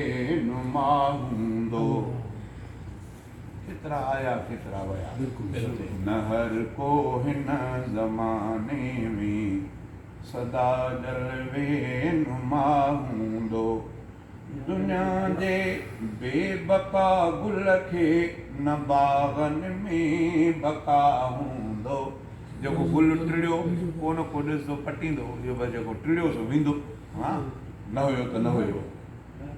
नुमा हूंदो। केतिरा आया केतिरा वया, न हर को हिन ज़माने में सदा जलवे नुमा हूंदो। दुनिया जे बेबका गुल खे न बाग़नि में बका हूंदो। जेको गुल टिड़ियो को न को ॾिसंदो पटींदो, इहो बस जेको टिड़ियो सो वेंदो। हा न हुयो त न हुयो।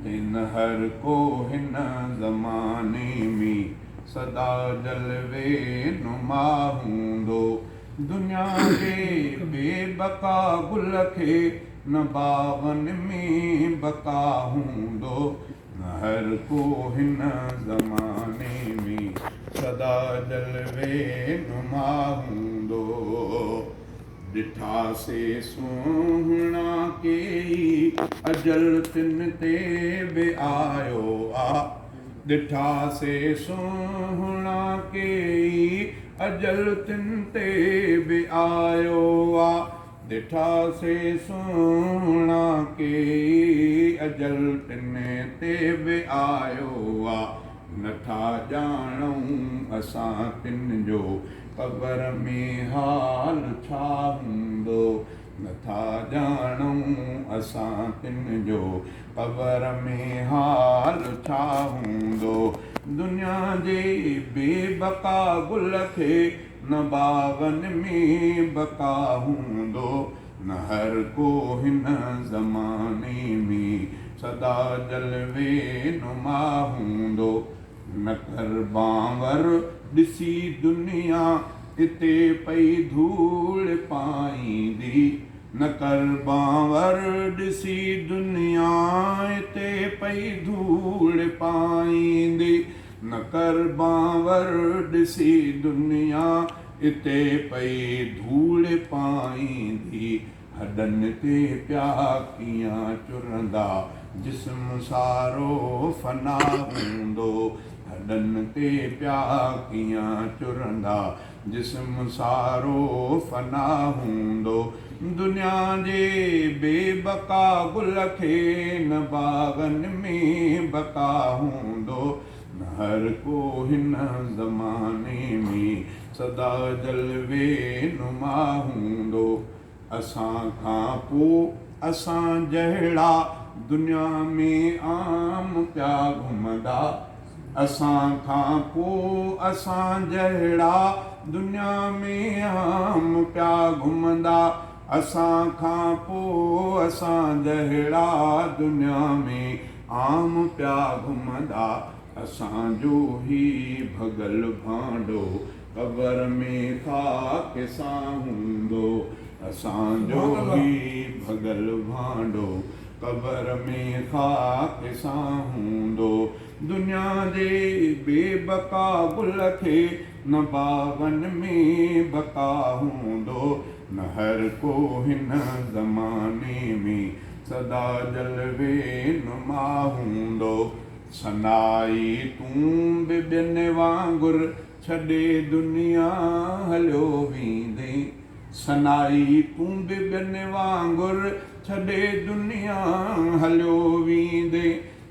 हिन हर को हिन ज़माने में सदा जलवे नुमा हूंदो। दुनिया जे बेबका गुल खे न बाग़नि में बका हूंदो। न हर को हिन ज़माने में सदा जलवे नुमा हूंदो। ॾिठासे सुहिणा कई अजल तिन ते बि आयो आ। ॾिठासे सुहिणा कई अजल तिन ते बि आयो आ। ॾिठासे सुहिणा कई अजल तिन ते बि आयो आ। नथा ॼाणूं असां तिन जो क़बर में हाल छा हूंदो। नथा ॼाणूं असां तिन जो क़बर में हाल छा हूंदो। दुनिया जे बेबका गुल खे न बाग़नि में बका हूंदो। न हर को हिन ज़माने में सदा जलवे नुमा हूंदो। न कर बांवर ॾिसी दुनिया हिते पई धूड़ पाईंदी। न कर बांवर ॾिसी दुनिया हिते पई धूड़ पाईंदी। न कर बांवर ॾिसी दुनिया हिते पई धूड़ पाईंदी। हॾनि ते पिया कीअं चुरंदा जिस्म सारो फना हूंदो। हॾनि ते पिया कीअं चुरंदा जिस्म सारो फना हूंदो। दुनिया जे बेबका गुल खे न बाग़नि में बका हूंदो। न हर को हिन ज़माने में सदा जलवे नुमा हूंदो। असां खां पोइ असां जहिड़ा दुनिया में आम पिया घुमंदा। असां खां पोइ असां जहिड़ा दुनिया में आम पिया घुमंदा। असां खां पोइ असां जहिड़ा दुनिया में आम पिया घुमंदा। असांजो ही भॻल भांडो क़बर में खाक सां हूंदो। असांजो ही भॻल भांडो क़बर में खाक सां हूंदो। दुनिया जे बेबका गुल खे न बाग़नि में बका हूंदो। न हर को हिन ज़माने में सदा जलवे नुमा हूंदो। सनाई तूं बि ॿियनि वांगुरु छॾे दुनिया हलियो वेंदे। सनाई तूं बि ॿियनि वांगुरु छॾे दुनिया हलियो वेंदे।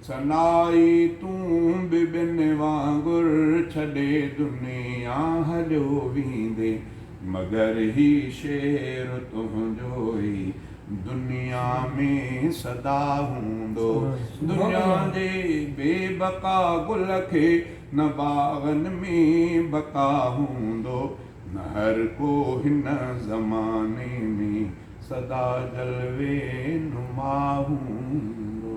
सनाई तूं बि ॿियनि वांगुरु छॾे दुनिया हलियो वेंदे। मगर ही शेर तुंहिंजो ई दुनिया में सदा हूंदो। दुनिया जे बेबका गुल खे न बाग़नि में बका हूंदो। न हर को हिन ज़माने में सदा जलवे नुमा हूंदो।